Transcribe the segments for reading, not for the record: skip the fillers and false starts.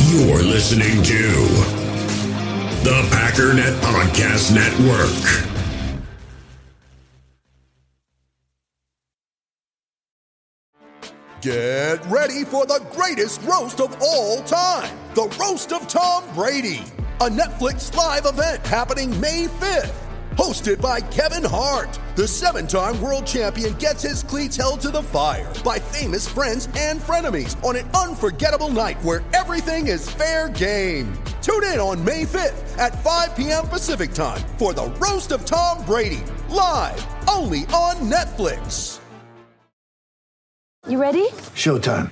You're listening to the Packernet Podcast Network. Get ready for the greatest roast of all time, the Roast of Tom Brady, a Netflix live event happening May 5th. Hosted by Kevin Hart, the 7-time world champion gets his cleats held to the fire by famous friends and frenemies on an unforgettable night where everything is fair game. Tune in on May 5th at 5 p.m. Pacific time for the Roast of Tom Brady, live only on Netflix. You ready? Showtime.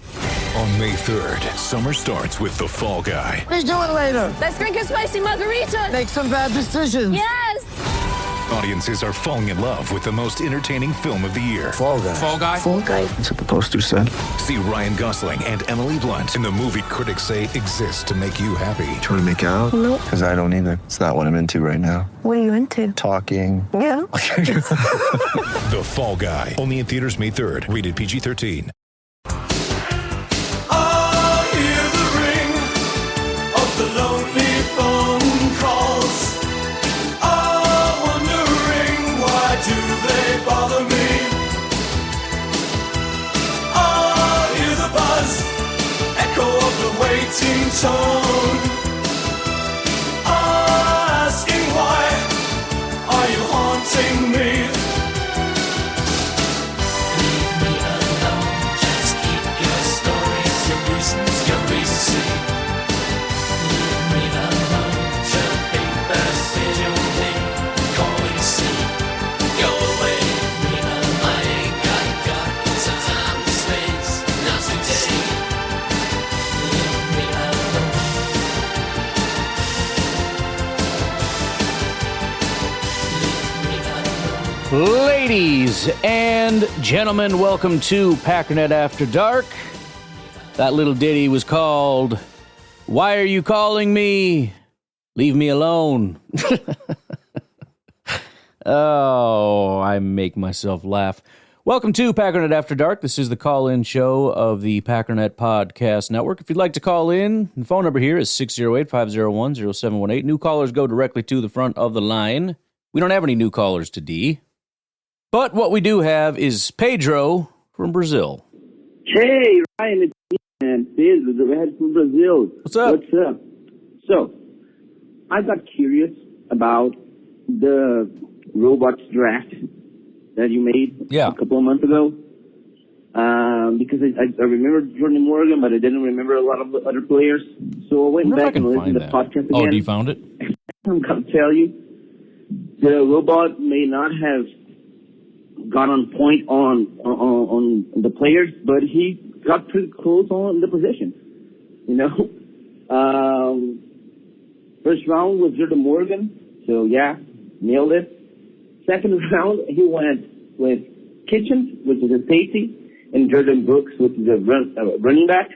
On May 3rd, summer starts with The Fall Guy. Let's do it later. Let's drink a spicy margarita. Make some bad decisions. Yes! Audiences are falling in love with the most entertaining film of the year. Fall Guy. Fall Guy? Fall guy. That's what the poster said. See Ryan Gosling and Emily Blunt in the movie critics say exists to make you happy. Trying to make it out? Nope. Because I don't either. It's not what I'm into right now. What are you into? Talking. Yeah. The Fall Guy. Only in theaters May 3rd. Rated PG-13. Tone. Asking why are you haunting me? Leave me alone, just keep your stories, your reasons, your recency. Leave me alone, to make the decision they call and see. Go away, leave me alone, I ain't got some time and space, not today. Ladies and gentlemen, welcome to Packernet After Dark. That little ditty was called, "Why Are You Calling Me? Leave Me Alone." Oh, I make myself laugh. Welcome to Packernet After Dark. This is the call-in show of the Packernet Podcast Network. If you'd like to call in, the phone number here is 608-501-0718. New callers go directly to the front of the line. We don't have any new callers today. But what we do have is Pedro from Brazil. Hey, Ryan, it's me, man. Pedro, the head from Brazil. What's up? What's up? So, I got curious about the robots draft that you made a couple of months ago. Because I remember Jordan Morgan, but I didn't remember a lot of the other players. So I went back and listened to the podcast again. Oh, you found it? I'm going to tell you, the robot may not have got on point on the players, but he got pretty close on the position. You know, first round was Jordan Morgan, so yeah, nailed it. Second round, he went with Kitchens, which is a safety, and Jordan Brooks, which is a running back,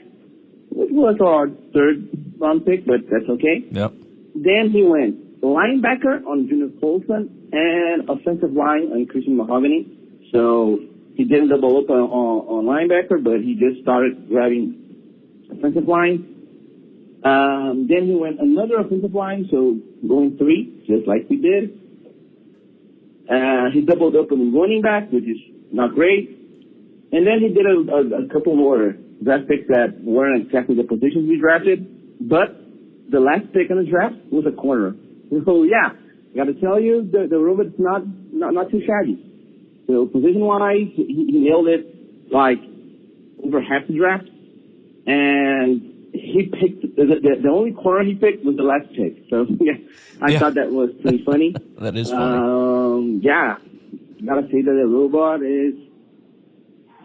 which was our third round pick, but that's okay. Yep. Then he went linebacker on Junior Colson and offensive line on Christian Mahogany. So he didn't double up on linebacker, but he just started grabbing offensive line. Then he went another offensive line, so going 3, just like we did. He doubled up on running back, which is not great. And then he did a couple more draft picks that weren't exactly the positions we drafted. But the last pick in the draft was a corner. So yeah, got to tell you, the robot's not too shabby. So position-wise, he nailed it like over half the draft. And he picked, the only corner he picked was the last pick. So yeah, I thought that was pretty funny. That is funny. Yeah, gotta say that the robot is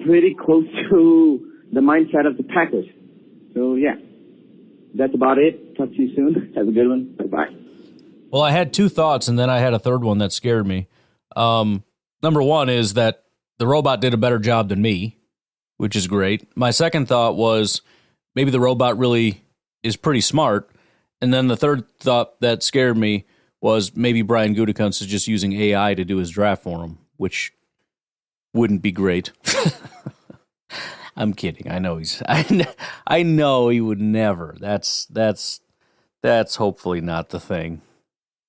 pretty close to the mindset of the Packers. So yeah, that's about it. Talk to you soon. Have a good one. Bye-bye. Well, I had two thoughts, and then I had a third one that scared me. Number one is that the robot did a better job than me, which is great. My second thought was maybe the robot really is pretty smart. And then the third thought that scared me was maybe Brian Gutekunst is just using AI to do his draft for him, which wouldn't be great. I'm kidding. I know I know he would never. That's hopefully not the thing.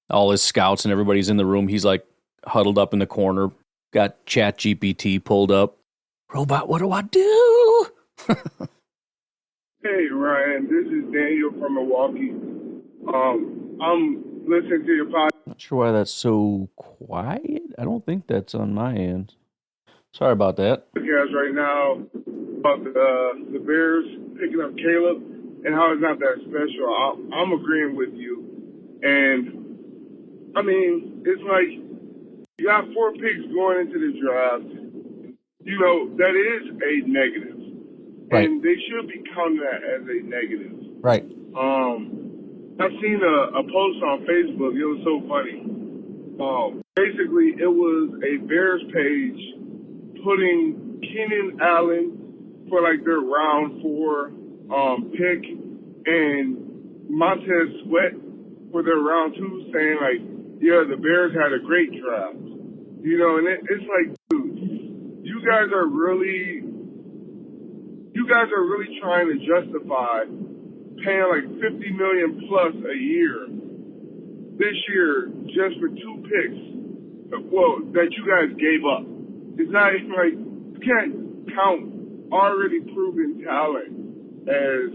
All his scouts and everybody's in the room. He's like huddled up in the corner, got Chat GPT pulled up. Robot, what do I do? Hey, Ryan, this is Daniel from Milwaukee. I'm listening to your podcast Not sure why that's so quiet. I don't think that's on my end. Sorry about that. right now about the Bears picking up Caleb and how it's not that special. I'm agreeing with you. And, I mean, it's like you got 4 picks going into the draft. You know, that is a negative. Right. And they should be counting that as a negative. Right. I seen a post on Facebook. It was so funny. Basically, it was a Bears page putting Keenan Allen for like their round 4 pick and Montez Sweat for their round 2, saying like, yeah, the Bears had a great draft. You know, and it's like, dude, you guys are really trying to justify paying like $50 million plus a year this year just for 2 picks, well, that you guys gave up. It's not even like, you can't count already proven talent as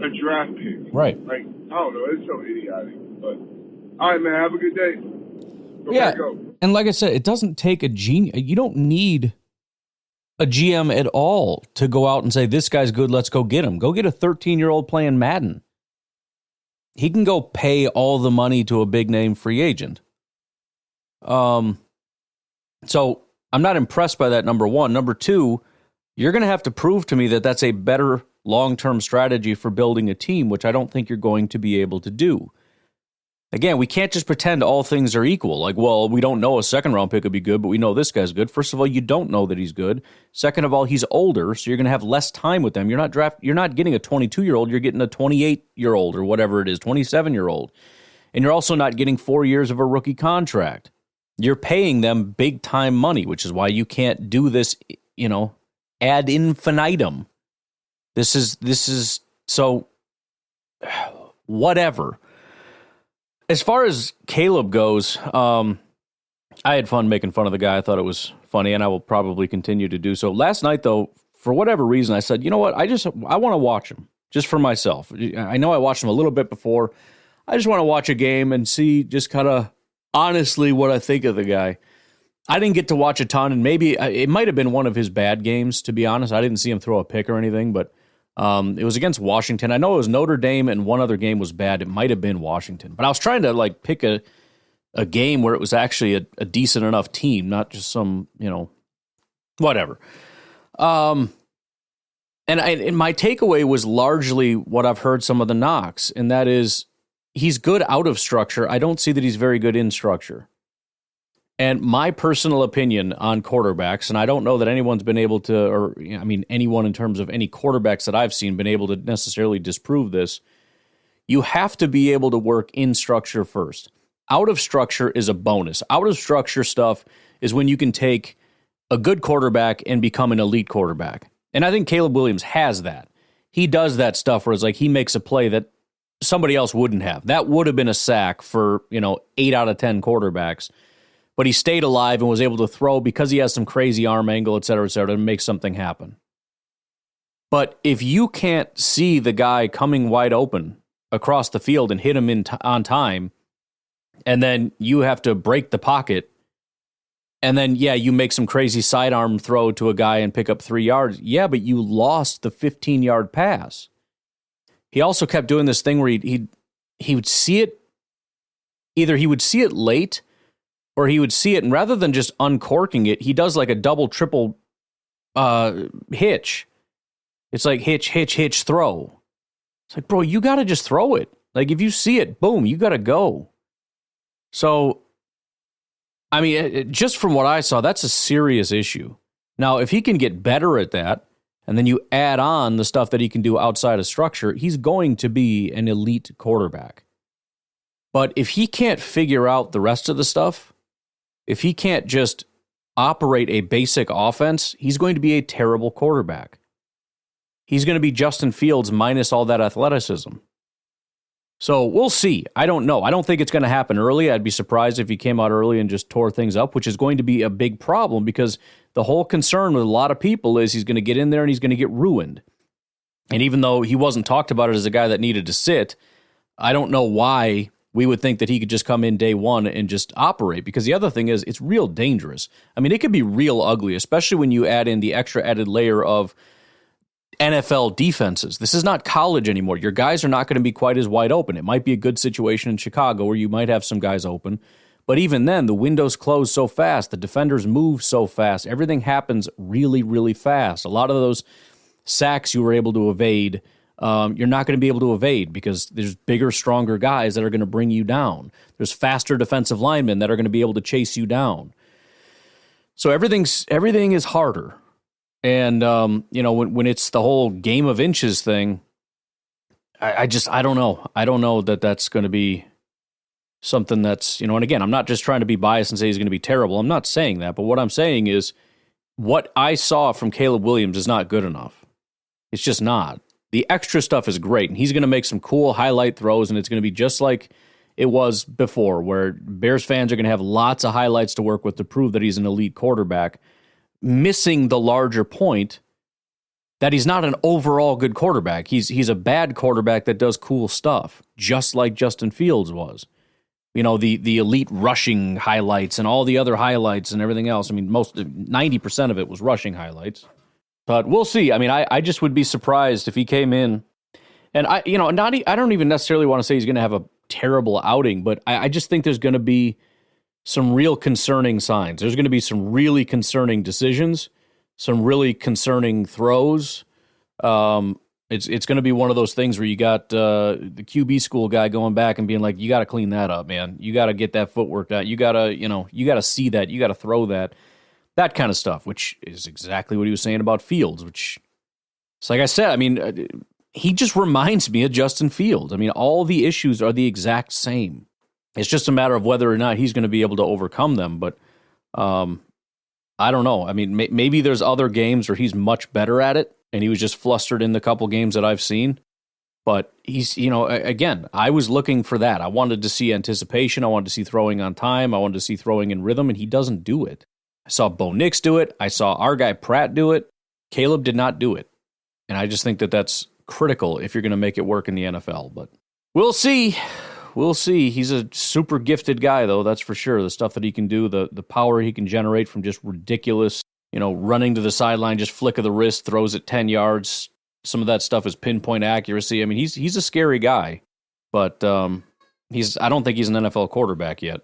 a draft pick. Right. Like, I don't know, it's so idiotic. But, all right, man, have a good day. Go. And like I said, it doesn't take a genius. You don't need a GM at all to go out and say, this guy's good, let's go get him. Go get a 13-year-old playing Madden. He can go pay all the money to a big-name free agent. So I'm not impressed by that, number one. Number two, you're going to have to prove to me that that's a better long-term strategy for building a team, which I don't think you're going to be able to do. Again, we can't just pretend all things are equal. Like, well, we don't know a second-round pick would be good, but we know this guy's good. First of all, you don't know that he's good. Second of all, he's older, so you're going to have less time with them. You're not getting a 22-year-old. You're getting a 28-year-old or whatever it is, 27-year-old. And you're also not getting 4 years of a rookie contract. You're paying them big-time money, which is why you can't do this, ad infinitum. This is so whatever. As far as Caleb goes, I had fun making fun of the guy. I thought it was funny, and I will probably continue to do so. Last night, though, for whatever reason, I said, you know what? I want to watch him just for myself. I know I watched him a little bit before. I just want to watch a game and see just kind of honestly what I think of the guy. I didn't get to watch a ton, and maybe it might have been one of his bad games, to be honest. I didn't see him throw a pick or anything, but it was against Washington. I know it was Notre Dame, and one other game was bad. It might have been Washington. But I was trying to pick a game where it was actually a decent enough team, not just some, whatever. And my takeaway was largely what I've heard some of the knocks, and that is he's good out of structure. I don't see that he's very good in structure. And my personal opinion on quarterbacks, and I don't know that anyone's been able to, anyone in terms of any quarterbacks that I've seen been able to necessarily disprove this, you have to be able to work in structure first. Out of structure is a bonus. Out of structure stuff is when you can take a good quarterback and become an elite quarterback. And I think Caleb Williams has that. He does that stuff where it's like he makes a play that somebody else wouldn't have. That would have been a sack for, 8 out of 10 quarterbacks. But he stayed alive and was able to throw because he has some crazy arm angle, et cetera, to make something happen. But if you can't see the guy coming wide open across the field and hit him on time, and then you have to break the pocket, and then, you make some crazy sidearm throw to a guy and pick up 3 yards. Yeah, but you lost the 15-yard pass. He also kept doing this thing where he would see it, either he would see it late, or he would see it, and rather than just uncorking it, he does like a double, triple hitch. It's like hitch, throw. It's like, bro, you got to just throw it. Like, if you see it, boom, you got to go. So, just from what I saw, that's a serious issue. Now, if he can get better at that, and then you add on the stuff that he can do outside of structure, he's going to be an elite quarterback. But if he can't figure out the rest of the stuff, if he can't just operate a basic offense, he's going to be a terrible quarterback. he's going to be Justin Fields minus all that athleticism. So we'll see. I don't know. I don't think it's going to happen early. I'd be surprised if he came out early and just tore things up, which is going to be a big problem because the whole concern with a lot of people is he's going to get in there and he's going to get ruined. And even though he wasn't talked about it as a guy that needed to sit, I don't know why we would think that he could just come in day one and just operate. Because the other thing is, it's real dangerous. I mean, it could be real ugly, especially when you add in the extra added layer of NFL defenses. This is not college anymore. Your guys are not going to be quite as wide open. It might be a good situation in Chicago where you might have some guys open. But even then, the windows close so fast. The defenders move so fast. Everything happens really, really fast. A lot of those sacks you were able to evade, you're not going to be able to evade because there's bigger, stronger guys that are going to bring you down. There's faster defensive linemen that are going to be able to chase you down. So everything is harder. And, when it's the whole game of inches thing, I don't know. I don't know that that's going to be something that's, and again, I'm not just trying to be biased and say he's going to be terrible. I'm not saying that. But what I'm saying is what I saw from Caleb Williams is not good enough. It's just not. The extra stuff is great, and he's going to make some cool highlight throws, and it's going to be just like it was before, where Bears fans are going to have lots of highlights to work with to prove that he's an elite quarterback, missing the larger point that he's not an overall good quarterback. He's a bad quarterback that does cool stuff, just like Justin Fields was. The elite rushing highlights and all the other highlights and everything else. I mean, 90% of it was rushing highlights. But we'll see. I mean, I just would be surprised if he came in, and I don't even necessarily want to say he's going to have a terrible outing, but I just think there's going to be some real concerning signs. There's going to be some really concerning decisions, some really concerning throws. It's going to be one of those things where you got the QB school guy going back and being like, you got to clean that up, man. You got to get that footwork out. You got to see that. You got to throw that. That kind of stuff, which is exactly what he was saying about Fields, which, it's like I said, I mean, he just reminds me of Justin Fields. I mean, all the issues are the exact same. It's just a matter of whether or not he's going to be able to overcome them. But I don't know. I mean, maybe there's other games where he's much better at it, and he was just flustered in the couple games that I've seen. But he's, again, I was looking for that. I wanted to see anticipation. I wanted to see throwing on time. I wanted to see throwing in rhythm, and he doesn't do it. I saw Bo Nix do it. I saw our guy Pratt do it. Caleb did not do it. And I just think that that's critical if you're going to make it work in the NFL. But we'll see. We'll see. He's a super gifted guy, though, that's for sure. The stuff that he can do, the power he can generate from just ridiculous, running to the sideline, just flick of the wrist, throws it 10 yards. Some of that stuff is pinpoint accuracy. I mean, he's a scary guy, but I don't think he's an NFL quarterback yet.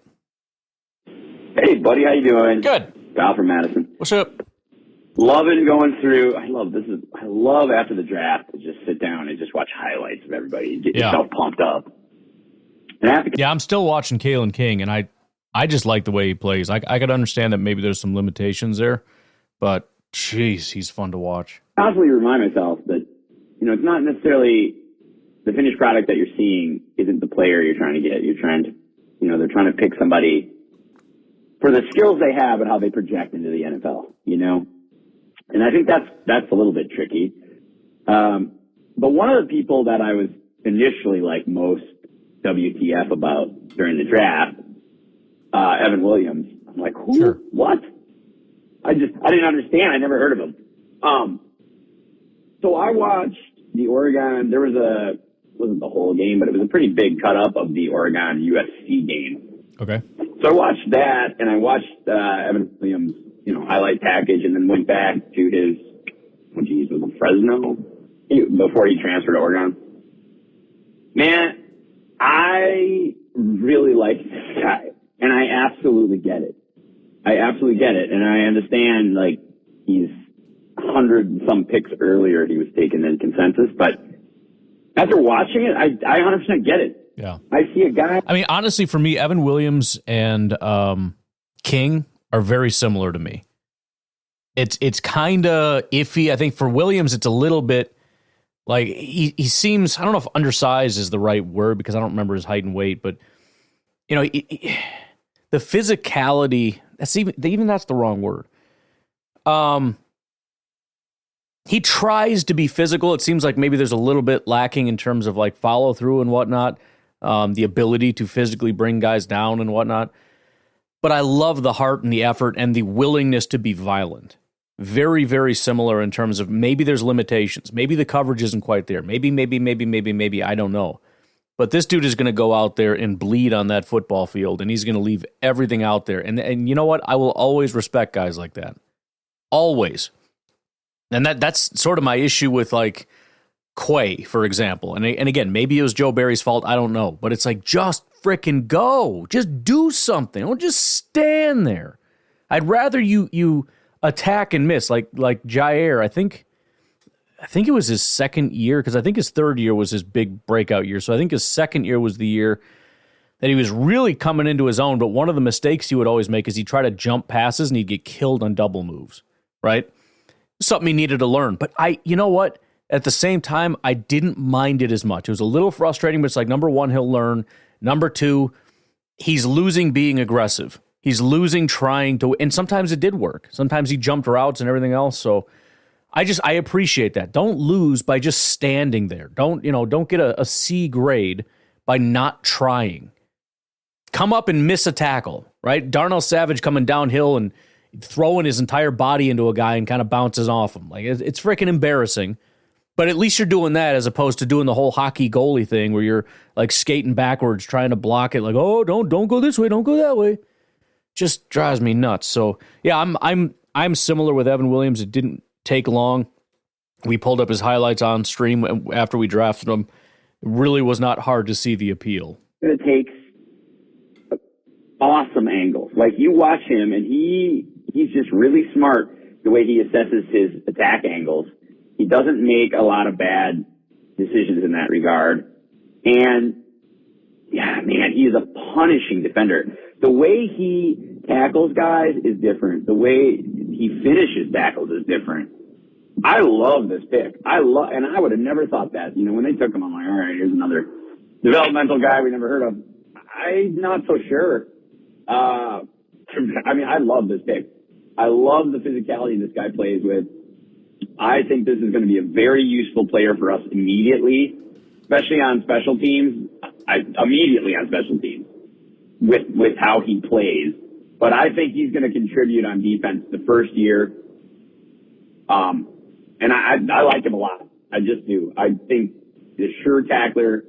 Hey, buddy, how you doing? Good. Val from Madison. What's up? Loving going through. I love after the draft to just sit down and just watch highlights of everybody and get yourself pumped up. And I'm still watching Kalen King, and I just like the way he plays. I could understand that maybe there's some limitations there, but jeez, he's fun to watch. I constantly remind myself that, it's not necessarily the finished product that you're seeing isn't the player you're trying to get. You're trying to, they're trying to pick somebody for the skills they have and how they project into the NFL, And I think that's a little bit tricky. But one of the people that I was initially like most WTF about during the draft, Evan Williams. I'm like, who? Sure. What? I didn't understand. I never heard of him. So I watched the Oregon. There wasn't the whole game, but it was a pretty big cut up of the Oregon USC game. Okay. So I watched that, and I watched Evan Williams, highlight package, and then went back to his, was it Fresno? Before he transferred to Oregon. Man, I really like this guy, and I absolutely get it. And I understand, like, he's 100 and some picks earlier he was taken in consensus, but after watching it, I 100% get it. Yeah. I see a guy. I mean, honestly, for me, Evan Williams and King are very similar to me. It's kind of iffy. I think for Williams, it's a little bit like he seems, I don't know if undersized is the right word because I don't remember his height and weight, but, the physicality, that's the wrong word. he tries to be physical. It seems like maybe there's a little bit lacking in terms of like follow through and whatnot, the ability to physically bring guys down and whatnot. But I love the heart and the effort and the willingness to be violent. Very, very similar in terms of maybe there's limitations. Maybe the coverage isn't quite there. Maybe, I don't know. But this dude is going to go out there and bleed on that football field, and he's going to leave everything out there. And you know what? I will always respect guys like that. Always. And that's sort of my issue with, like, Quay, for example. And again, maybe it was Joe Barry's fault. I don't know. But it's like, just frickin' go. Just do something. Don't just stand there. I'd rather you attack and miss, like Jair. I think it was his second year, because I think his third year was his big breakout year. So I think his second year was the year that he was really coming into his own. But one of the mistakes he would always make is he'd try to jump passes and he'd get killed on double moves, right? Something he needed to learn. But you know what? At the same time, I didn't mind it as much. It was a little frustrating, but it's like, number one, he'll learn. Number two, he's losing being aggressive. He's losing trying to, and sometimes it did work. Sometimes he jumped routes and everything else. So I appreciate that. Don't lose by just standing there. Don't get a C grade by not trying. Come up and miss a tackle, right? Darnell Savage coming downhill and throwing his entire body into a guy and kind of bounces off him. Like, it's freaking embarrassing. But at least you're doing that as opposed to doing the whole hockey goalie thing where you're like skating backwards trying to block it. Like, oh, don't go this way, don't go that way. Just drives me nuts. So yeah, I'm similar with Evan Williams. It didn't take long. We pulled up his highlights on stream after we drafted him. It really was not hard to see the appeal. It takes awesome angles. Like, you watch him and he's just really smart the way he assesses his attack angles. He doesn't make a lot of bad decisions in that regard. And yeah, man, he is a punishing defender. The way he tackles guys is different. The way he finishes tackles is different. I love this pick. And I would have never thought that. When they took him, I'm like, all right, here's another developmental guy we never heard of. I'm not so sure. I love this pick. I love the physicality this guy plays with. I think this is going to be a very useful player for us immediately, especially on special teams. Immediately on special teams with how he plays. But I think he's going to contribute on defense the first year. And I like him a lot. I just do. I think he's a sure tackler.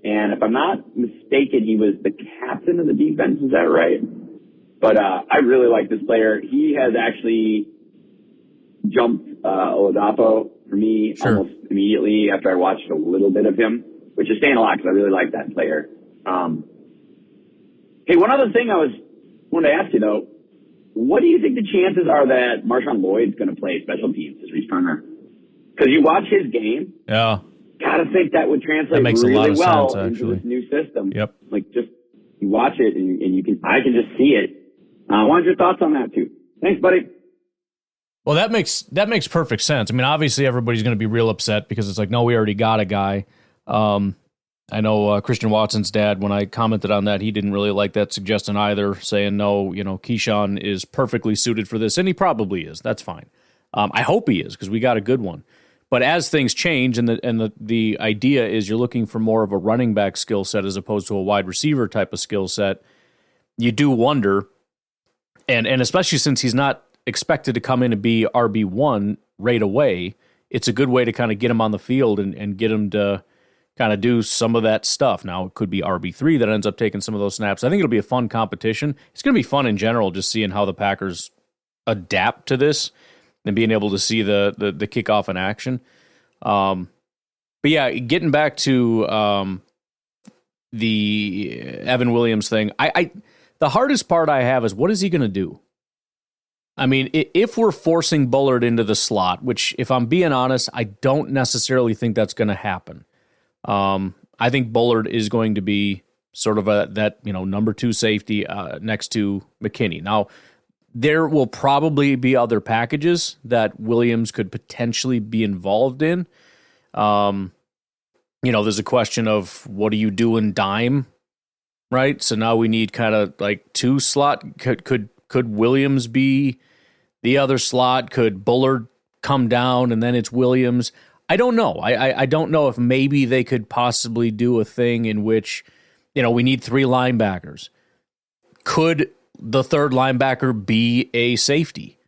And if I'm not mistaken, he was the captain of the defense. Is that right? But I really like this player. He has actually jumped Oladapo for me almost immediately after I watched a little bit of him, which is saying a lot because I really like that player. Hey, one other thing I wanted to ask you, though. What do you think the chances are that Marshawn Lloyd's going to play special teams as returner? Because you watch his game. Yeah. Gotta think that would translate really well into this new system. Yep. Like, just you watch it and I can just see it. I want your thoughts on that too. Thanks, buddy. Well, that makes perfect sense. I mean, obviously everybody's going to be real upset because it's like, no, we already got a guy. I know Christian Watson's dad, when I commented on that, he didn't really like that suggestion either, saying, no, Keyshawn is perfectly suited for this, and he probably is. That's fine. I hope he is, because we got a good one. But as things change, and the idea is you're looking for more of a running back skill set as opposed to a wide receiver type of skill set, you do wonder, and especially since he's not expected to come in and be RB1 right away, it's a good way to kind of get him on the field and get him to kind of do some of that stuff. Now, it could be RB3 that ends up taking some of those snaps. I think it'll be a fun competition. It's going to be fun in general, just seeing how the Packers adapt to this and being able to see the kickoff in action. But yeah, getting back to the Evan Williams thing, the hardest part I have is, what is he going to do? I mean, if we're forcing Bullard into the slot, which, if I'm being honest, I don't necessarily think that's going to happen. I think Bullard is going to be sort of that number 2 safety next to McKinney. Now, there will probably be other packages that Williams could potentially be involved in. There's a question of, what do you do in dime, right? So now we need kind of like 2 slot. Could Williams be the other slot? Could Bullard come down and then it's Williams. I don't know. I don't know if maybe they could possibly do a thing in which, we need 3 linebackers. Could the third linebacker be a safety?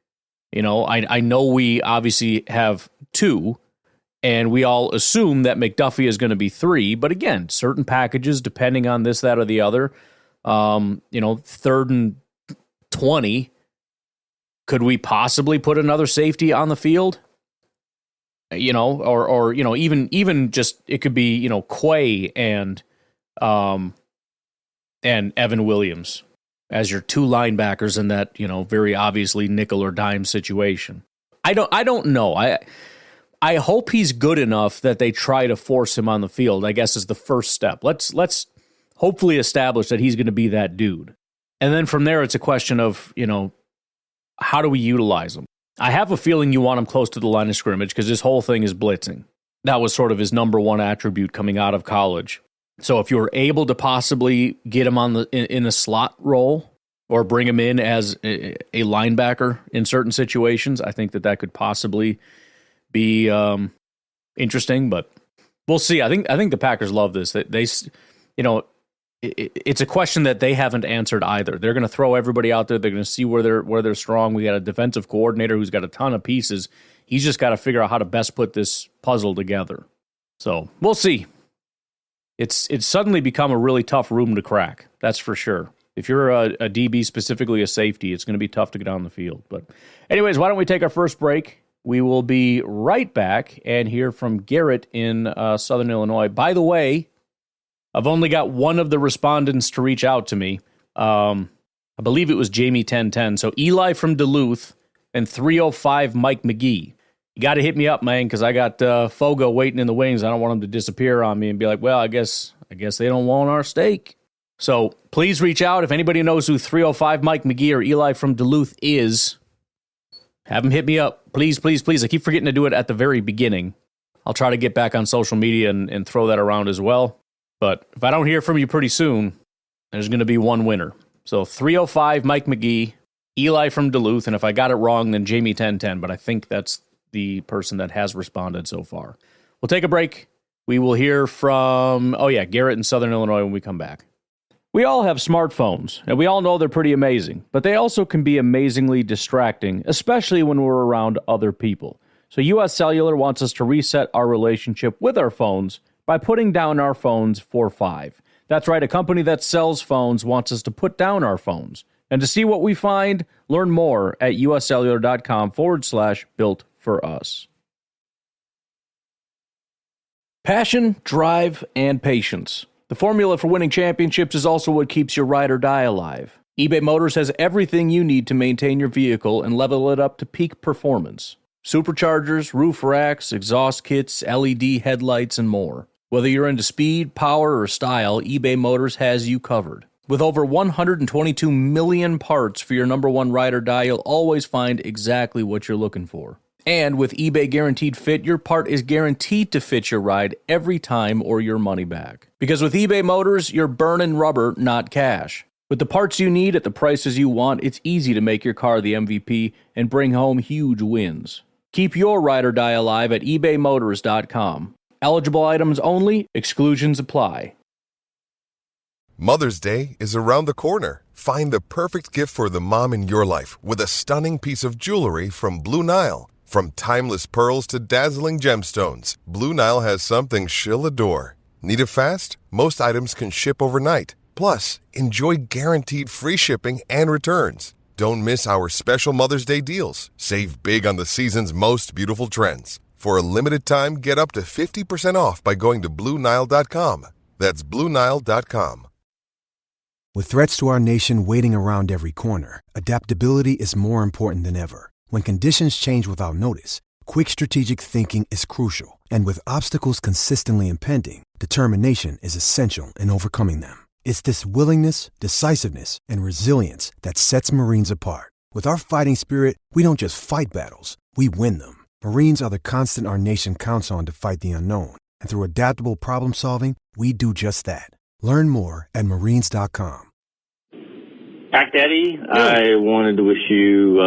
I know we obviously have 2, and we all assume that McDuffie is going to be 3. But again, certain packages, depending on this, that, or the other, 3rd and 20, could we possibly put another safety on the field? Or even just it could be Quay and Evan Williams as your 2 linebackers in that very obviously nickel or dime situation. I don't know. I hope he's good enough that they try to force him on the field, I guess, is the first step. Let's hopefully establish that he's going to be that dude. And then from there, it's a question of, how do we utilize him? I have a feeling you want him close to the line of scrimmage because this whole thing is blitzing. That was sort of his number one attribute coming out of college. So if you're able to possibly get him in a slot role or bring him in as a linebacker in certain situations, I think that could possibly be interesting. But we'll see. I think the Packers love this. It's a question that they haven't answered either. They're going to throw everybody out there. They're going to see where they're strong. We got a defensive coordinator who's got a ton of pieces. He's just got to figure out how to best put this puzzle together. So we'll see. It's suddenly become a really tough room to crack. That's for sure. If you're a DB, specifically a safety, it's going to be tough to get on the field. But anyways, why don't we take our first break? We will be right back and hear from Garrett in Southern Illinois. By the way, I've only got one of the respondents to reach out to me. I believe it was Jamie 1010. So Eli from Duluth and 305 Mike McGee. You got to hit me up, man, because I got Fogo waiting in the wings. I don't want him to disappear on me and be like, well, I guess they don't want our steak. So please reach out. If anybody knows who 305 Mike McGee or Eli from Duluth is, have them hit me up. Please, please, please. I keep forgetting to do it at the very beginning. I'll try to get back on social media and throw that around as well. But if I don't hear from you pretty soon, there's going to be one winner. So 305 Mike McGee, Eli from Duluth, and if I got it wrong, then Jamie 1010. But I think that's the person that has responded so far. We'll take a break. We will hear from, Garrett in Southern Illinois when we come back. We all have smartphones, and we all know they're pretty amazing, but they also can be amazingly distracting, especially when we're around other people. So US Cellular wants us to reset our relationship with our phones by putting down our phones for $5. That's right, a company that sells phones wants us to put down our phones. And to see what we find, learn more at uscellular.com/built for us. Passion, drive, and patience. The formula for winning championships is also what keeps your ride or die alive. eBay Motors has everything you need to maintain your vehicle and level it up to peak performance. Superchargers, roof racks, exhaust kits, LED headlights, and more. Whether you're into speed, power, or style, eBay Motors has you covered. With over 122 million parts for your number one ride or die, you'll always find exactly what you're looking for. And with eBay Guaranteed Fit, your part is guaranteed to fit your ride every time or your money back. Because with eBay Motors, you're burning rubber, not cash. With the parts you need at the prices you want, it's easy to make your car the MVP and bring home huge wins. Keep your ride or die alive at ebaymotors.com. Eligible items only. Exclusions apply. Mother's Day is around the corner. Find the perfect gift for the mom in your life with a stunning piece of jewelry from Blue Nile. From timeless pearls to dazzling gemstones, Blue Nile has something she'll adore. Need it fast? Most items can ship overnight. Plus, enjoy guaranteed free shipping and returns. Don't miss our special Mother's Day deals. Save big on the season's most beautiful trends. For a limited time, get up to 50% off by going to BlueNile.com. That's BlueNile.com. With threats to our nation waiting around every corner, adaptability is more important than ever. When conditions change without notice, quick strategic thinking is crucial. And with obstacles consistently impending, determination is essential in overcoming them. It's this willingness, decisiveness, and resilience that sets Marines apart. With our fighting spirit, we don't just fight battles, we win them. Marines are the constant our nation counts on to fight the unknown. And through adaptable problem solving, we do just that. Learn more at marines.com. Pack Daddy, I wanted to wish you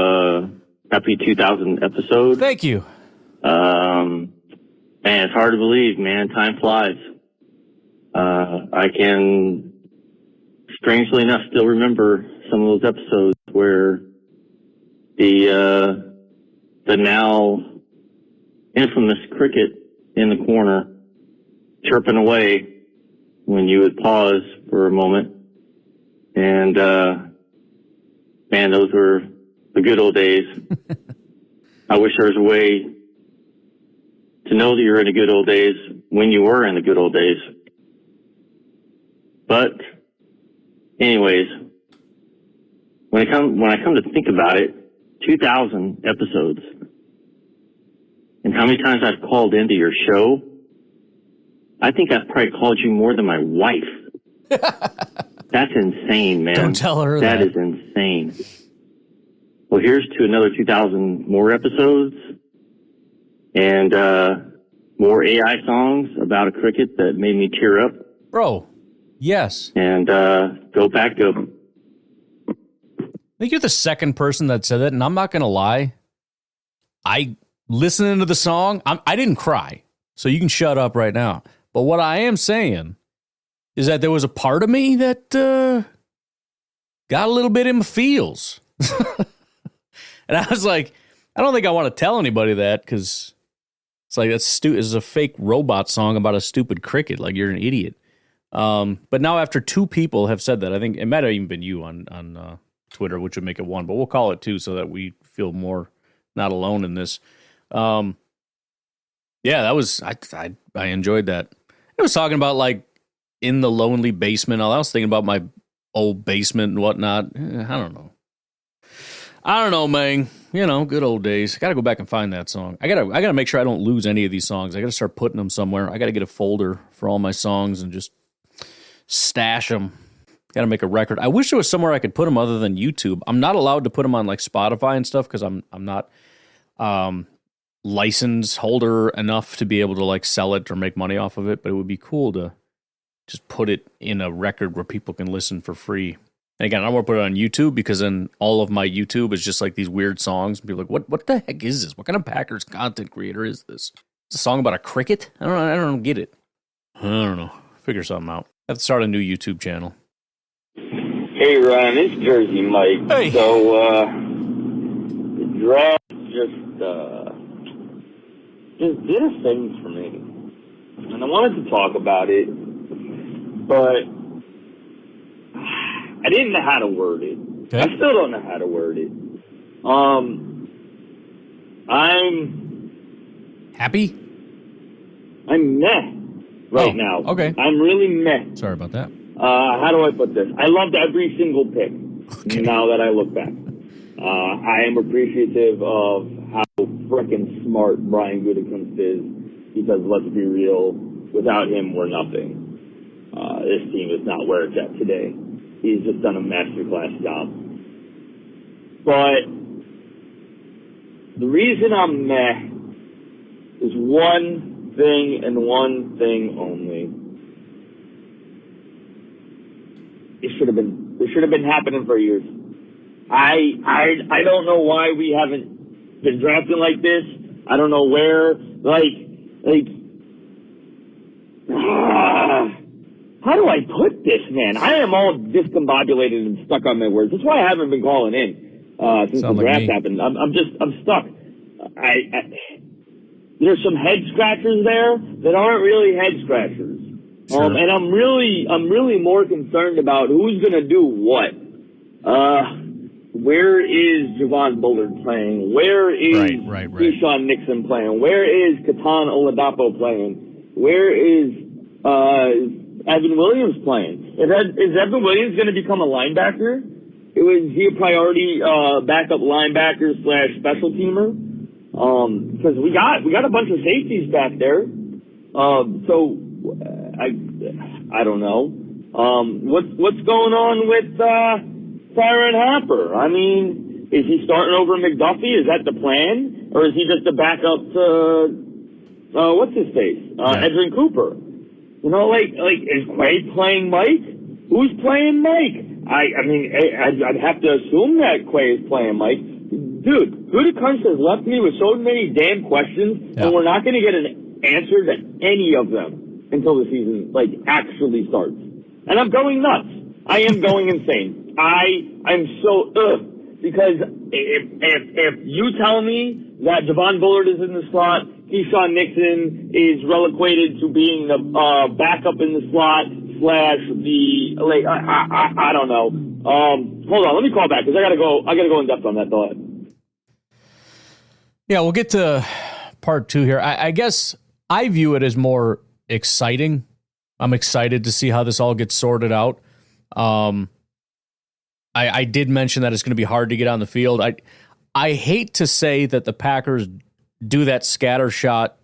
happy 2000 episode. Thank you. Man, it's hard to believe, man. Time flies. I can, strangely enough, still remember some of those episodes where the now infamous cricket in the corner chirping away when you would pause for a moment. And, man, those were the good old days. I wish there was a way to know that you're in the good old days when you were in the good old days. But anyways, when I come to think about it, 2,000 episodes, and how many times I've called into your show, I think I've probably called you more than my wife. That's insane, man. Don't tell her that. That is insane. Well, here's to another 2,000 more episodes and more AI songs about a cricket that made me tear up. Bro, yes. And go back to... I think you're the second person that said that, and I'm not going to lie. I listening to the song, I didn't cry, so you can shut up right now. But what I am saying is that there was a part of me that got a little bit in my feels. And I was like, I don't think I want to tell anybody that, because it's like, that's stupid. This is a fake robot song about a stupid cricket. Like, you're an idiot. But now after 2 people have said that, I think it might have even been you on Twitter, which would make it 1, but we'll call it 2 so that we feel more not alone in this. Yeah, that was, I enjoyed that. It was talking about, like, in the lonely basement. I was thinking about my old basement and whatnot. I don't know, man. You know, good old days. I got to go back and find that song. I gotta make sure I don't lose any of these songs. I got to start putting them somewhere. I got to get a folder for all my songs and just stash them. Got to make a record. I wish there was somewhere I could put them other than YouTube. I'm not allowed to put them on like Spotify and stuff because I'm not license holder enough to be able to like sell it or make money off of it. But it would be cool to just put it in a record where people can listen for free. And again, I don't want to put it on YouTube because then all of my YouTube is just like these weird songs. And people are like, what the heck is this? What kind of Packers content creator is this? It's a song about a cricket? I don't get it. I don't know. Figure something out. I have to start a new YouTube channel. Hey, Ryan, it's Jersey Mike. Hey. So, the draft just did a thing for me. And I wanted to talk about it, but I didn't know how to word it. Okay. I still don't know how to word it. I'm happy? I'm meh right now. Okay. I'm really meh. Sorry about that. How do I put this? I loved every single pick. Okay. Now that I look back. I am appreciative of how freaking smart Brian Gutekunst is, because let's be real, without him, we're nothing. This team is not where it's at today. He's just done a masterclass job. But the reason I'm meh is one thing and one thing only. It should have been happening for years. I don't know why we haven't been drafting like this. I don't know where. How do I put this, man? I am all discombobulated and stuck on my words. That's why I haven't been calling in since the draft happened. I'm stuck. There's some head scratchers there that aren't really head scratchers. Sure. And I'm really more concerned about who's going to do what. Where is Javon Bullard playing? Where is Keyshawn Nixon playing? Where is Katan Oladapo playing? Where is Evan Williams playing? Is Evan Williams going to become a linebacker? Is he a priority backup linebacker / special teamer? Because we got a bunch of safeties back there. So I don't know. What's going on with Tyron Hopper? I mean, is he starting over McDuffie? Is that the plan, or is he just a backup to what's his face? Edwin Cooper. You know, like is Quay playing Mike? Who's playing Mike? I mean, I'd have to assume that Quay is playing Mike. dude, Gutekunst has left me with so many damn questions, and we're not going to get an answer to any of them until the season, actually starts. And I'm going nuts. I am going insane. I'm so, because if you tell me that Javon Bullard is in the slot, Keyshawn Nixon is relegated to being the backup in the slot / I don't know. Hold on, let me call back because I gotta go in depth on that thought. Yeah, we'll get to part 2 here. I guess I view it as more exciting. I'm excited to see how this all gets sorted out. I did mention that it's going to be hard to get on the field. I hate to say that the Packers do that scatter shot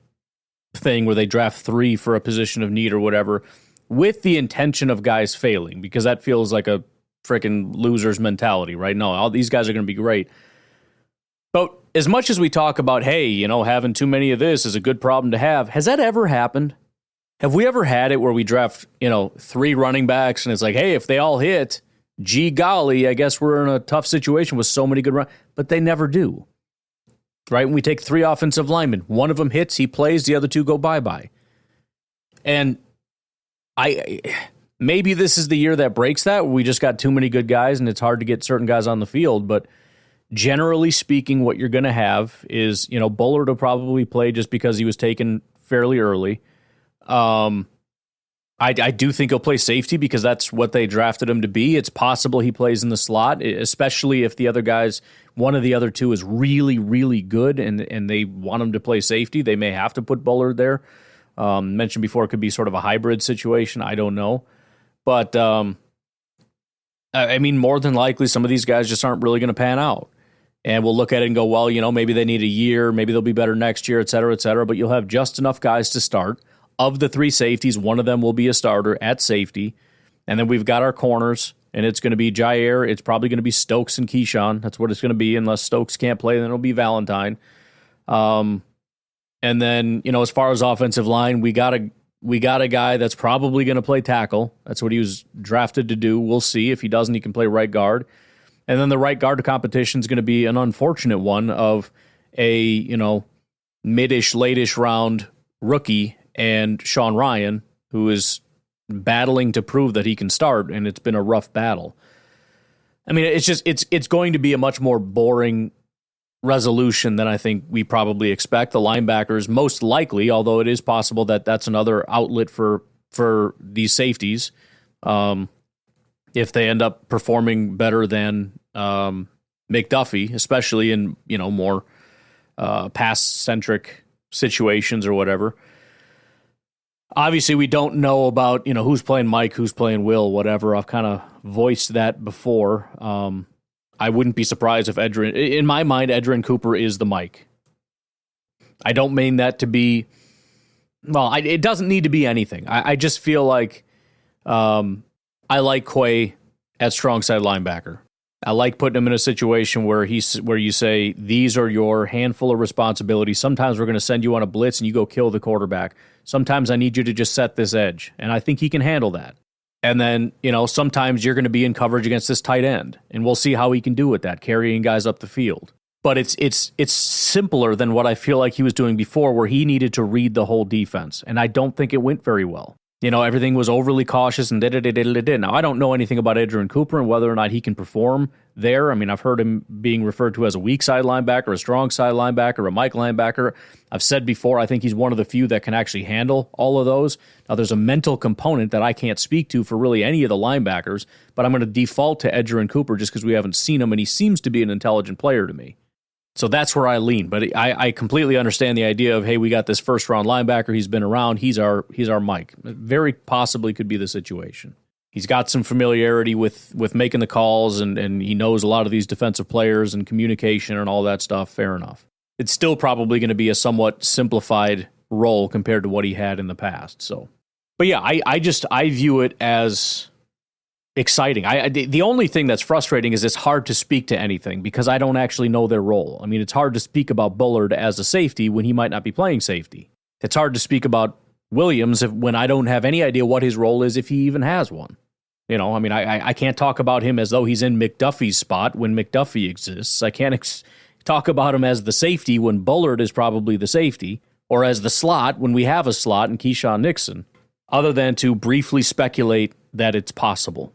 thing where they draft 3 for a position of need or whatever with the intention of guys failing, because that feels like a freaking loser's mentality, right? No, all these guys are going to be great. But as much as we talk about, hey, having too many of this is a good problem to have, has that ever happened? Have we ever had it where we draft, 3 running backs and it's like, hey, if they all hit, gee golly, I guess we're in a tough situation with so many good runs, but they never do. Right? When we take 3 offensive linemen, one of them hits, he plays, the other 2 go bye-bye. And maybe this is the year that breaks that. We just got too many good guys and it's hard to get certain guys on the field. But generally speaking, what you're going to have is, Bullard will probably play just because he was taken fairly early. I do think he'll play safety because that's what they drafted him to be. It's possible he plays in the slot, especially if the other guys, one of the other 2 is really, really good and they want him to play safety. They may have to put Bullard there. Mentioned before, it could be sort of a hybrid situation. I don't know. But, more than likely, some of these guys just aren't really going to pan out. And we'll look at it and go, well, maybe they need a year. Maybe they'll be better next year, et cetera, et cetera. But you'll have just enough guys to start. Of the 3 safeties, one of them will be a starter at safety. And then we've got our corners, and it's going to be Jair. It's probably going to be Stokes and Keyshawn. That's what it's going to be, unless Stokes can't play, then it'll be Valentine. And then, as far as offensive line, we got a guy that's probably going to play tackle. That's what he was drafted to do. We'll see. If he doesn't, he can play right guard. And then the right guard competition is going to be an unfortunate one of a, mid-ish, late-ish round rookie and Sean Ryan, who is battling to prove that he can start, and it's been a rough battle. It's going to be a much more boring resolution than I think we probably expect. The linebackers, most likely, although it is possible that that's another outlet for these safeties, if they end up performing better than McDuffie, especially in more pass-centric situations or whatever. Obviously, we don't know about who's playing Mike, who's playing Will, whatever. I've kind of voiced that before. I wouldn't be surprised if in my mind, Edgerrin Cooper is the Mike. I don't mean that to be, it doesn't need to be anything. I just feel like I like Quay at strong side linebacker. I like putting him in a situation where you say, these are your handful of responsibilities. Sometimes we're going to send you on a blitz and you go kill the quarterback. Sometimes I need you to just set this edge. And I think he can handle that. And then, sometimes you're going to be in coverage against this tight end. And we'll see how he can do with that, carrying guys up the field. But it's simpler than what I feel like he was doing before, where he needed to read the whole defense. And I don't think it went very well. Everything was overly cautious and did. Now, I don't know anything about Edgerrin Cooper and whether or not he can perform there. I've heard him being referred to as a weak side linebacker, a strong side linebacker, a Mike linebacker. I've said before, I think he's one of the few that can actually handle all of those. Now, there's a mental component that I can't speak to for really any of the linebackers, but I'm going to default to Edgerrin Cooper just because we haven't seen him, and he seems to be an intelligent player to me. So that's where I lean. But I completely understand the idea of, hey, we got this first-round linebacker. He's been around. He's our Mike. Very possibly could be the situation. He's got some familiarity with making the calls, and he knows a lot of these defensive players and communication and all that stuff. Fair enough. It's still probably going to be a somewhat simplified role compared to what he had in the past. So, but yeah, I view it as exciting. The only thing that's frustrating is it's hard to speak to anything because I don't actually know their role. It's hard to speak about Bullard as a safety when he might not be playing safety. It's hard to speak about Williams when I don't have any idea what his role is, if he even has one. I can't talk about him as though he's in McDuffie's spot when McDuffie exists. I can't talk about him as the safety when Bullard is probably the safety, or as the slot when we have a slot in Keyshawn Nixon, other than to briefly speculate that it's possible.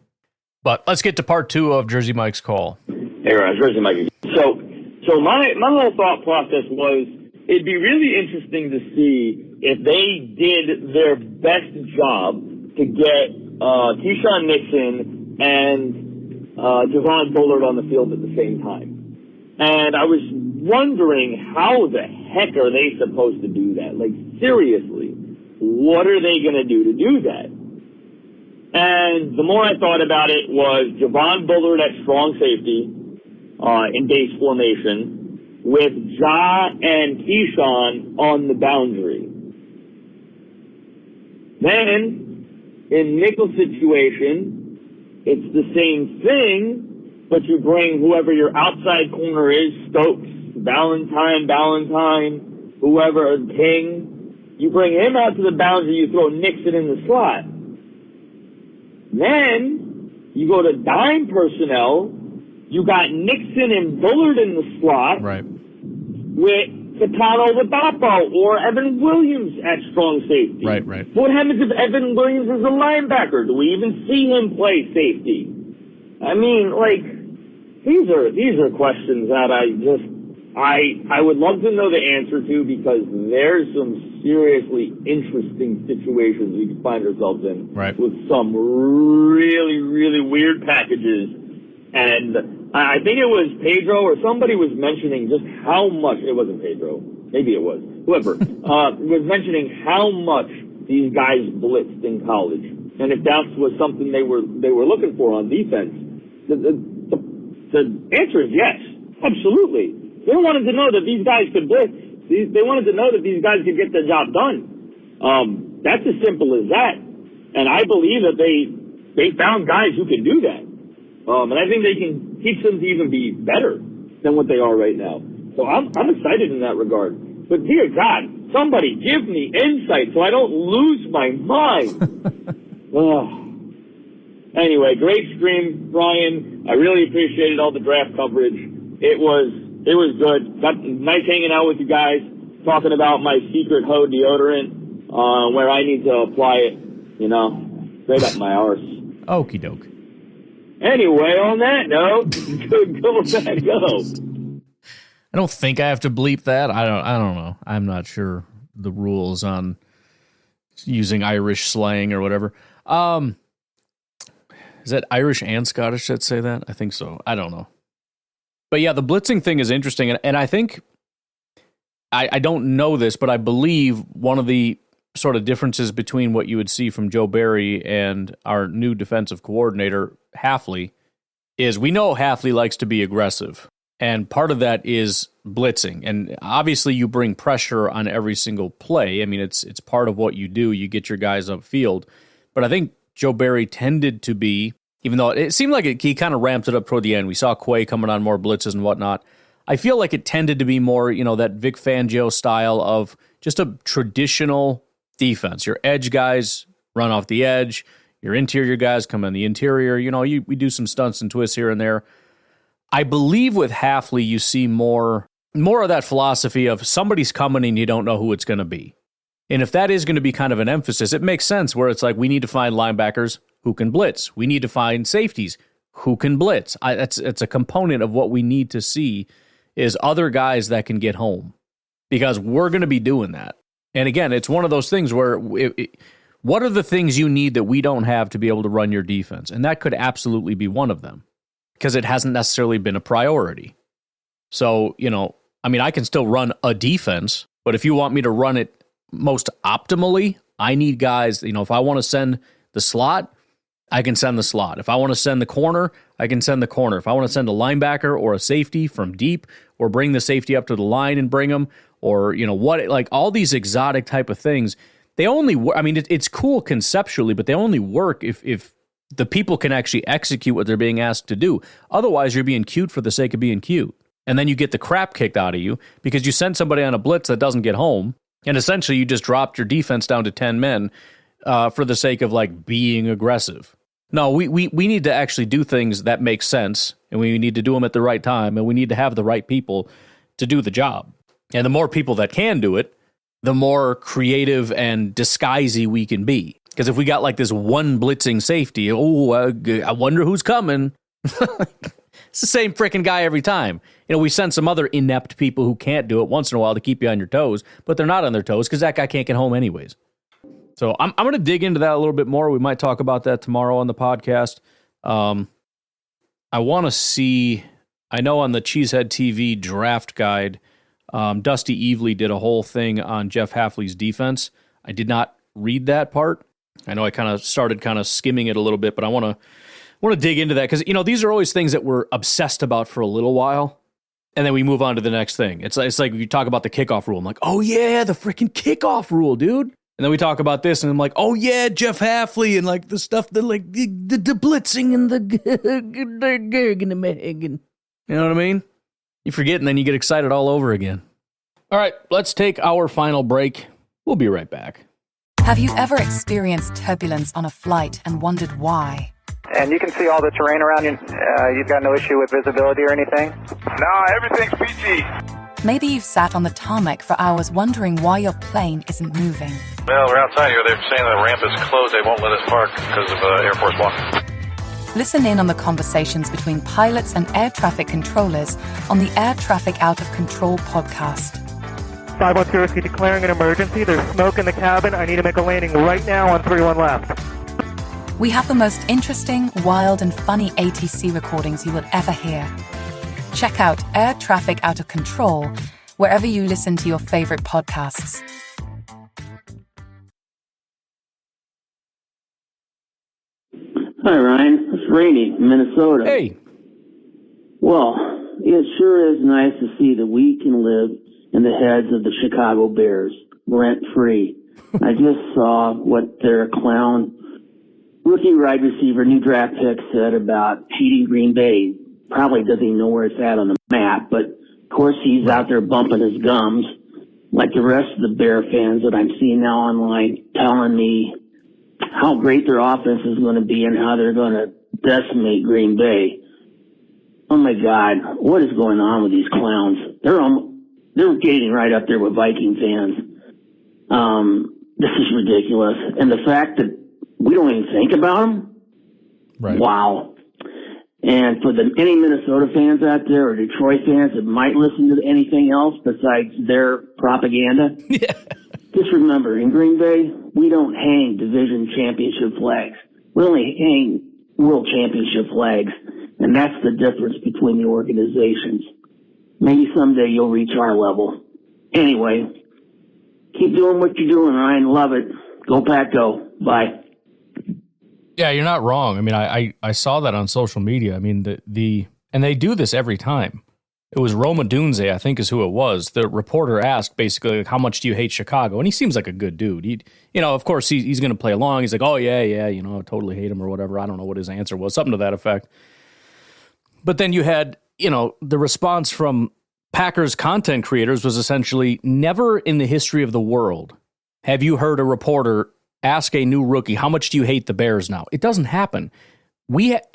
But let's get to part 2 of Jersey Mike's call. Hey, Raj, Jersey Mike. So my whole thought process was it'd be really interesting to see if they did their best job to get Keyshawn Nixon and Javon Bullard on the field at the same time. And I was wondering, how the heck are they supposed to do that? Like, seriously, what are they going to do that? And the more I thought about it was Javon Bullard at strong safety in base formation with Ja and Keyshawn on the boundary. Then, in nickel situation, it's the same thing, but you bring whoever your outside corner is, Stokes, Valentine, whoever, King, you bring him out to the boundary, you throw Nixon in the slot. Then, you go to dime personnel, you got Nixon and Bullard in the slot. Right. With Katano Ladapo or Evan Williams at strong safety. Right. What happens if Evan Williams is a linebacker? Do we even see him play safety? I mean, like, these are questions that I would love to know the answer to, because there's some seriously interesting situations we could find ourselves in with some really, really weird packages. And I think it was Pedro or somebody was mentioning just how much, it wasn't Pedro, maybe it was, whoever, was mentioning how much these guys blitzed in college. And if that was something they were looking for on defense, the answer is yes, absolutely. They wanted to know that these guys could blitz. They wanted to know that these guys could get the job done. That's as simple as that. And I believe that they found guys who can do that. And I think they can teach them to even be better than what they are right now. So I'm excited in that regard. But dear God, somebody give me insight so I don't lose my mind. Anyway, great stream, Brian. I really appreciated all the draft coverage. It was good. Got nice hanging out with you guys, talking about my secret Ho deodorant, where I need to apply it, straight up my arse. Okie doke. Anyway, on that note, go. I don't think I have to bleep that. I don't know. I'm not sure the rules on using Irish slang or whatever. Is that Irish and Scottish that say that? I think so. I don't know. But yeah, the blitzing thing is interesting. And I think, I don't know this, but I believe one of the sort of differences between what you would see from Joe Barry and our new defensive coordinator, Hafley, is we know Hafley likes to be aggressive. And part of that is blitzing. And obviously you bring pressure on every single play. I mean, it's part of what you do. You get your guys upfield. But I think Joe Barry tended to be, even though it seemed like he kind of ramped it up toward the end. We saw Quay coming on more blitzes and whatnot. I feel like it tended to be more, that Vic Fangio style of just a traditional defense. Your edge guys run off the edge. Your interior guys come in the interior. We do some stunts and twists here and there. I believe with Hafley, you see more of that philosophy of somebody's coming and you don't know who it's going to be. And if that is going to be kind of an emphasis, it makes sense where it's like we need to find linebackers who can blitz. We need to find safeties who can blitz. It's a component of what we need to see is other guys that can get home, because we're going to be doing that. And again, it's one of those things where what are the things you need that we don't have to be able to run your defense? And that could absolutely be one of them, because it hasn't necessarily been a priority. So, I can still run a defense, but if you want me to run it most optimally, I need guys, if I want to send the slot, I can send the slot. If I want to send the corner, I can send the corner. If I want to send a linebacker or a safety from deep, or bring the safety up to the line and bring them, or, all these exotic type of things, they only work. I mean, it's cool conceptually, but they only work if the people can actually execute what they're being asked to do. Otherwise, you're being cute for the sake of being cute. And then you get the crap kicked out of you because you send somebody on a blitz that doesn't get home. And essentially, you just dropped your defense down to 10 men for the sake of being aggressive. No, we need to actually do things that make sense, and we need to do them at the right time, and we need to have the right people to do the job. And the more people that can do it, the more creative and disguisey we can be. Because if we got like this one blitzing safety, I wonder who's coming. It's the same freaking guy every time. You know, we send some other inept people who can't do it once in a while to keep you on your toes, but they're not on their toes because that guy can't get home anyways. So I'm going to dig into that a little bit more. We might talk about that tomorrow on the podcast. I want to see, I know on the Cheesehead TV draft guide, Dusty Evely did a whole thing on Jeff Hafley's defense. I did not read that part. I know I kind of started skimming it a little bit, but I want to dig into that because, you know, these are always things that we're obsessed about for a little while, and then we move on to the next thing. It's like you talk about the kickoff rule. I'm like, oh, yeah, the freaking kickoff rule, dude. And then we talk about this, and I'm like, oh, yeah, Jeff Hafley, and like the stuff that like the blitzing and the you know what I mean? You forget, and then you get excited all over again. All right, let's take our final break. We'll be right back. Have you ever experienced turbulence on a flight and wondered why? And you can see all the terrain around you. You've got no issue with visibility or anything? No, everything's PG. Maybe you've sat on the tarmac for hours wondering why your plane isn't moving. Well, we're outside here. They're saying the ramp is closed. They won't let us park because of Air Force One. Listen in on the conversations between pilots and air traffic controllers on the Air Traffic Out of Control podcast. 512 Whiskey declaring an emergency. There's smoke in the cabin. I need to make a landing right now on 31 left. We have the most interesting, wild, and funny ATC recordings you will ever hear. Check out Air Traffic Out of Control wherever you listen to your favorite podcasts. Hi, Ryan. It's Rainey, Minnesota. Hey. Well, it sure is nice to see that we can live in the heads of the Chicago Bears, rent-free. I just saw what their clown rookie wide receiver, new draft pick, said about hating Green Bay. Probably doesn't even know where it's at on the map, but of course he's out there bumping his gums like the rest of the Bear fans that I'm seeing now online telling me how great their offense is going to be and how they're going to decimate Green Bay. Oh my God, what is going on with these clowns? They're getting right up there with Viking fans. This is ridiculous. And the fact that we don't even think about them? Right. Wow. And for any Minnesota fans out there or Detroit fans that might listen to anything else besides their propaganda, just remember, in Green Bay, we don't hang division championship flags. We only hang world championship flags. And that's the difference between the organizations. Maybe someday you'll reach our level. Anyway, keep doing what you're doing, Ryan. Love it. Go Pack, go. Bye. Yeah, you're not wrong. I mean, I saw that on social media. I mean, and they do this every time. It was Roma Dunze, I think is who it was. The reporter asked basically, like, how much do you hate Chicago? And he seems like a good dude. Of course, he's going to play along. He's like, oh, yeah, I totally hate him or whatever. I don't know what his answer was, something to that effect. But then you had, the response from Packers content creators was essentially, never in the history of the world have you heard a reporter ask a new rookie, how much do you hate the Bears now? It doesn't happen.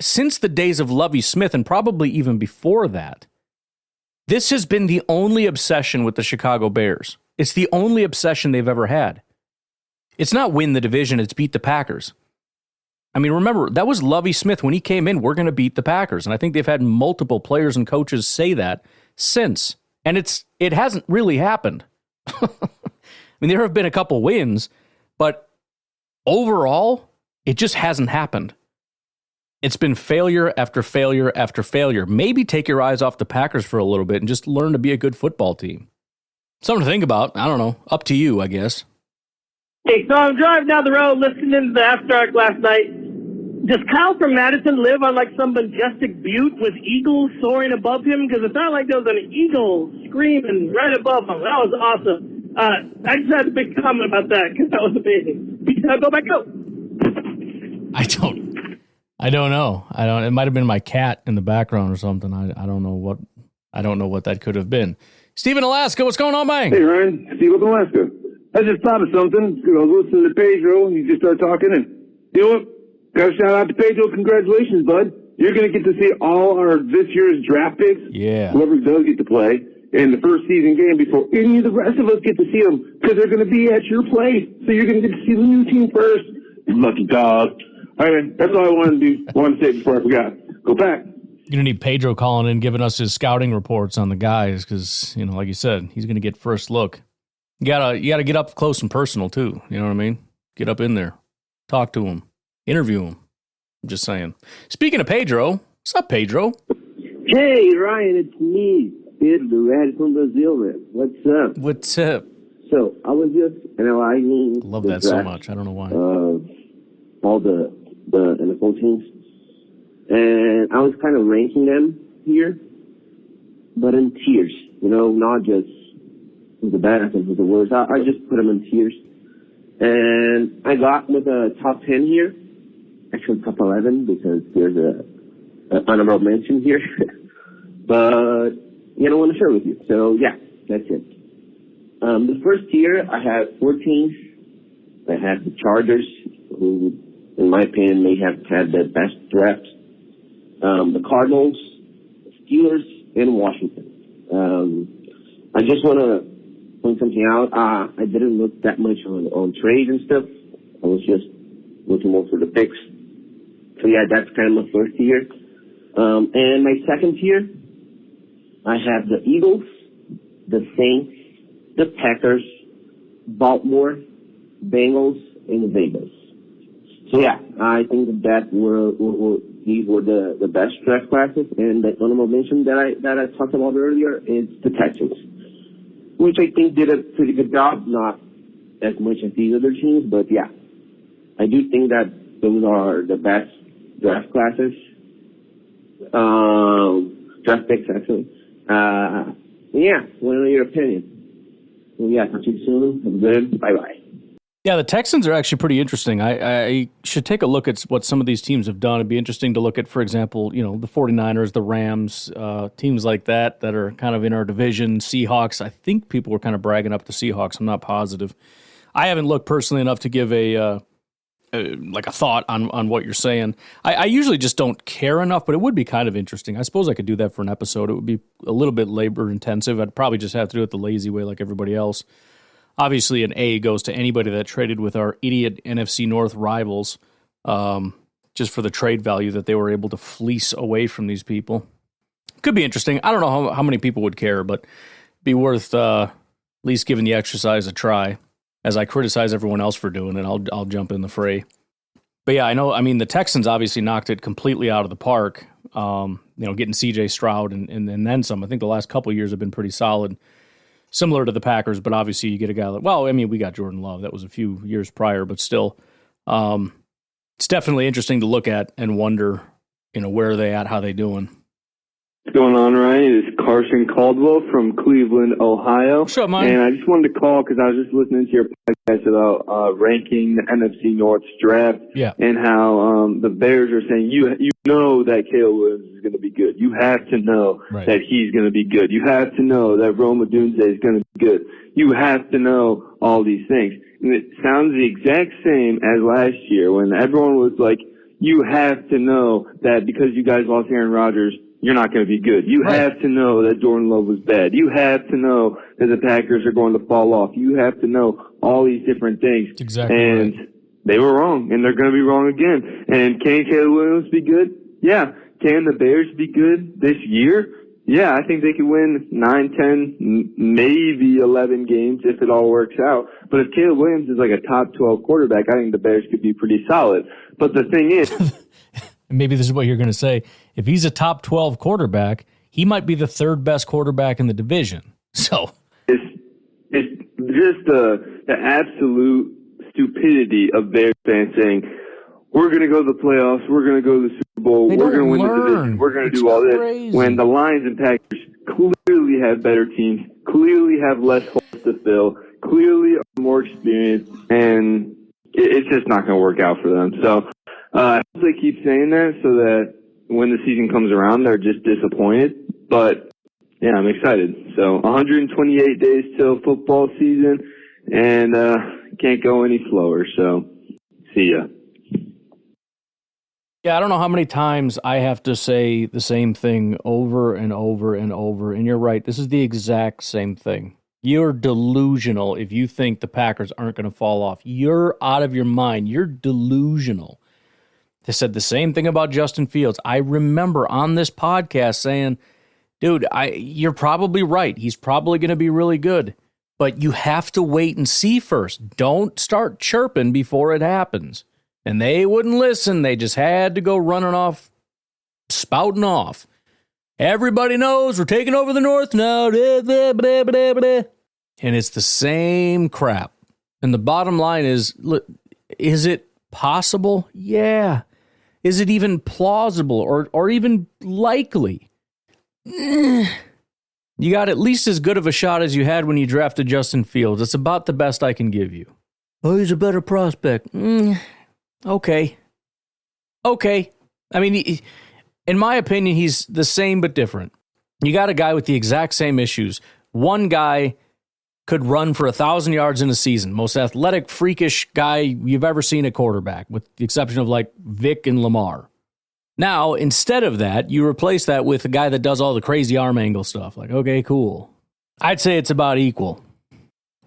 Since the days of Lovie Smith, and probably even before that, this has been the only obsession with the Chicago Bears. It's the only obsession they've ever had. It's not win the division, it's beat the Packers. I mean, remember, that was Lovie Smith. When he came in, we're going to beat the Packers. And I think they've had multiple players and coaches say that since. And it hasn't really happened. I mean, there have been a couple wins, but overall, it just hasn't happened. It's been failure after failure after failure. Maybe take your eyes off the Packers for a little bit and just learn to be a good football team. Something to think about. I don't know. Up to you, I guess. Hey, so I'm driving down the road listening to the After Dark last night. Does Kyle from Madison live on like some majestic butte with eagles soaring above him? Because it sounded like there was an eagle screaming right above him. That was awesome. I just had a big comment about that because that was amazing. Go back out. I don't know. It might have been my cat in the background or something. I don't know what that could have been. Steve in Alaska, what's going on, man? Hey, Ryan. Steve in Alaska. I just thought of something. I was listening to Pedro. You just started talking, and you know what? Got to shout out to Pedro. Congratulations, bud. You're going to get to see all this year's draft picks. Yeah. Whoever does get to play. in the first season game before any of the rest of us get to see them because they're going to be at your place. So you're going to get to see the new team first. You lucky dog. All right, man. That's all I wanted to do. Wanted to say before I forgot. Go Pack. You're going to need Pedro calling in, giving us his scouting reports on the guys because, you know, like you said, he's going to get first look. You gotta get up close and personal, too. You know what I mean? Get up in there. Talk to him. Interview him. I'm just saying. Speaking of Pedro, what's up, Pedro? Hey, Ryan, it's me, Pedro, right from Brazil, man. What's up? What's up? So, I was just analyzing Love that so much. I don't know why. All the NFL teams. And I was kind of ranking them here, but in tiers, you know, not just the best and the worst. I just put them in tiers. And I got with a top 10 here, actually top 11 because there's a honorable mention here. But, you know, I want to share with you. So, yeah, that's it. The first tier, I have 4 teams. I have the Chargers, who, in my opinion, may have had the best draft. The Cardinals, Steelers, and Washington. I just want to point something out. I didn't look that much on trades and stuff. I was just looking more for the picks. So, yeah, that's kind of my first tier. And my second tier, I have the Eagles, the Saints, the Packers, Baltimore, Bengals, and Vegas. So, yeah, I think that these were the best draft classes. And the honorable mention that I talked about earlier is the Texans, which I think did a pretty good job, not as much as these other teams, but, yeah, I do think that those are the best draft classes. Draft picks, actually. Yeah, what are your opinion? Well, yeah, talk to you soon. Have a good. Bye-bye. Yeah, the Texans are actually pretty interesting. I should take a look at what some of these teams have done. It'd be interesting to look at, for example, you know, the 49ers, the Rams, teams like that are kind of in our division. Seahawks, I think people were kind of bragging up the Seahawks. I'm not positive. I haven't looked personally enough to give a thought on what you're saying. I usually just don't care enough, but it would be kind of interesting. I suppose I could do that for an episode. It would be a little bit labor intensive. I'd probably just have to do it the lazy way like everybody else. Obviously, an A goes to anybody that traded with our idiot NFC North rivals, just for the trade value that they were able to fleece away from these people. Could be interesting. I don't know how many people would care, but be worth at least giving the exercise a try. As I criticize everyone else for doing it, I'll jump in the fray. But yeah, I know. I mean, the Texans obviously knocked it completely out of the park. Getting C.J. Stroud and then some. I think the last couple of years have been pretty solid. Similar to the Packers, but obviously you get a guy like, well, I mean, we got Jordan Love. That was a few years prior, but still, it's definitely interesting to look at and wonder, where are they at, how they doing. What's going on, Ryan? It's Carson Caldwell from Cleveland, Ohio. What's up, man? And I just wanted to call because I was just listening to your podcast about ranking the NFC North's draft. Yeah. And how the Bears are saying you know that Caleb Williams is going to be good. You have to know that he's going to be good. You have to know that Rome Odunze is going to be good. You have to know all these things. And it sounds the exact same as last year when everyone was like, you have to know that because you guys lost Aaron Rodgers, you're not going to be good. You have to know that Jordan Love was bad. You have to know that the Packers are going to fall off. You have to know all these different things. Exactly. And they were wrong, and they're going to be wrong again. And can Caleb Williams be good? Yeah. Can the Bears be good this year? Yeah, I think they could win 9, 10, maybe 11 games if it all works out. But if Caleb Williams is like a top 12 quarterback, I think the Bears could be pretty solid. But the thing is... Maybe this is what you're going to say. If he's a top 12 quarterback, he might be the third best quarterback in the division. So it's just the absolute stupidity of Bears fans saying, we're going to go to the playoffs, we're going to go to the Super Bowl, we're going to win the division, we're going to do all this. When the Lions and Packers clearly have better teams, clearly have less holes to fill, clearly are more experienced, and it's just not going to work out for them. So I hope they keep saying that so that when the season comes around, they're just disappointed. But, yeah, I'm excited. So 128 days till football season, and can't go any slower. So see ya. Yeah, I don't know how many times I have to say the same thing over and over and over. And you're right. This is the exact same thing. You're delusional if you think the Packers aren't going to fall off. You're out of your mind. You're delusional. They said the same thing about Justin Fields. I remember on this podcast saying, dude, you're probably right. He's probably going to be really good. But you have to wait and see first. Don't start chirping before it happens. And they wouldn't listen. They just had to go running off, spouting off. Everybody knows we're taking over the North now. And it's the same crap. And the bottom line is, look, is it possible? Yeah. Is it even plausible or even likely? You got at least as good of a shot as you had when you drafted Justin Fields. It's about the best I can give you. Oh, he's a better prospect. Okay. I mean, in my opinion, he's the same but different. You got a guy with the exact same issues. One guy could run for 1,000 yards in a season. Most athletic, freakish guy you've ever seen at quarterback, with the exception of like Vic and Lamar. Now, instead of that, you replace that with a guy that does all the crazy arm angle stuff. Like, okay, cool. I'd say it's about equal.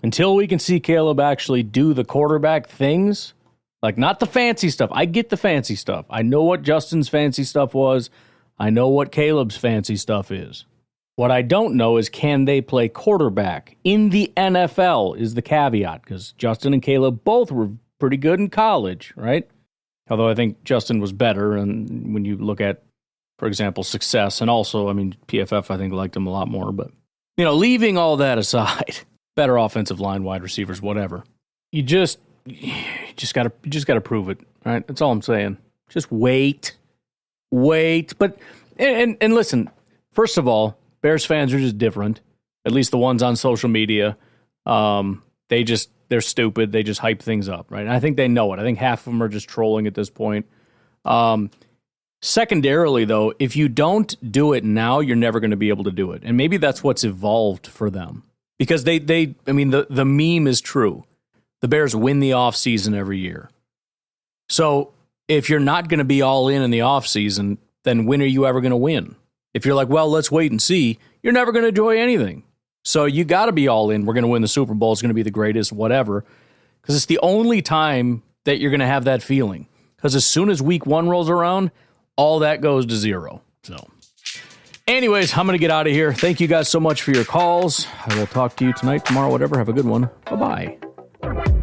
Until we can see Caleb actually do the quarterback things, like not the fancy stuff. I get the fancy stuff. I know what Justin's fancy stuff was. I know what Caleb's fancy stuff is. What I don't know is, can they play quarterback in the NFL is the caveat, because Justin and Caleb both were pretty good in college, right? Although I think Justin was better, and when you look at, for example, success, and also, I mean, PFF, I think, liked him a lot more. But, you know, leaving all that aside, better offensive line, wide receivers, whatever. You just gotta prove it, right? That's all I'm saying. Just wait. But and listen, first of all, Bears fans are just different. At least the ones on social media. They're stupid. They just hype things up, right? And I think they know it. I think half of them are just trolling at this point. Secondarily, though, if you don't do it now, you're never going to be able to do it. And maybe that's what's evolved for them. Because the meme is true. The Bears win the offseason every year. So if you're not going to be all in the offseason, then when are you ever going to win? If you're like, well, let's wait and see, you're never going to enjoy anything. So you got to be all in. We're going to win the Super Bowl. It's going to be the greatest, whatever. Because it's the only time that you're going to have that feeling. Because as soon as week 1 rolls around, all that goes to zero. So anyways, I'm going to get out of here. Thank you guys so much for your calls. I will talk to you tonight, tomorrow, whatever. Have a good one. Bye-bye.